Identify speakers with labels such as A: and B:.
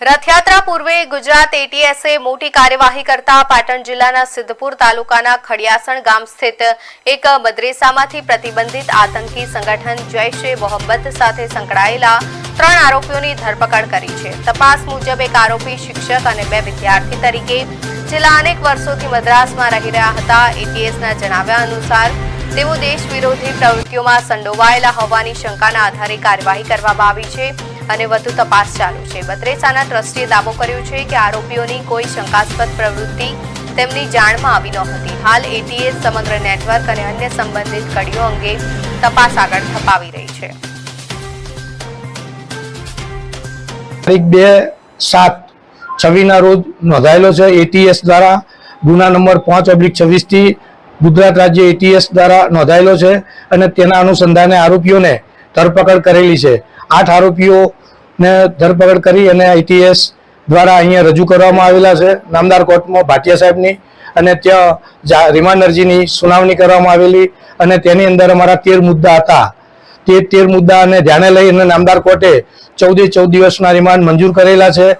A: રથયાત્રા પૂર્વે ગુજરાત એટીએસે મોટી કાર્યવાહી કરતા પાટણ જિલ્લાના સિદ્ધપુર તાલુકાના ખડિયાસણ ગામ સ્થિત એક મદ્રેસામાંથી પ્રતિબંધિત આતંકી સંગઠન જૈશ-એ-મોહમ્મદ સાથે સંકળાયેલા 3 આરોપીઓની ધરપકડ કરી છે। તપાસ મુજબ એક આરોપી શિક્ષક અને 2 વિદ્યાર્થી તરીકે છેલ્લા અનેક વર્ષોથી મદ્રાસમાં રહી રહ્યા હતા। એટીએસના જણાવ્યા અનુસાર તેઓ દેશ વિરોધી પ્રવૃત્તિઓમાં સંડોવાયેલા હોવાની શંકાના આધારે કાર્યવાહી કરવામાં આવી છે અને વધુ તપાસ ચાલુ છે। મદ્રેસાના ટ્રસ્ટીએ દાવો કર્યો છે કે આરોપીઓની કોઈ શંકાસ્પદ પ્રવૃત્તિ તેમની જાણમાં આવી નહોતી। હાલ એટીએસ સમગ્ર નેટવર્ક અને અન્ય સંબંધિત કડીઓ અંગે તપાસ આગળ ધપાવી રહી છે।
B: તારીખ 2/7/26 ના રોજ નોંધાયેલો છે। એટીએસ દ્વારા ગુના નંબર 5/26 થી ગુજરાત રાજ્ય એટીએસ દ્વારા નોંધાયેલો છે અને તેના અનુસંધાને આરોપીઓને ધરપકડ કરેલી છે। 8 આરોપીઓને ધરપકડ કરી અને એટીએસ દ્વારા અહીંયા રજૂ કરવામાં આવેલા છે નામદાર કોર્ટમાં ભાટિયા સાહેબની, અને ત્યાં રિમાન્ડ અરજીની સુનાવણી કરવામાં આવેલી અને તેની અંદર અમારા 13 મુદ્દા હતા। તે 13 મુદ્દાને ધ્યાને લઈ અને નામદાર કોર્ટે 14 દિવસના રિમાન્ડ મંજૂર કરેલા છે।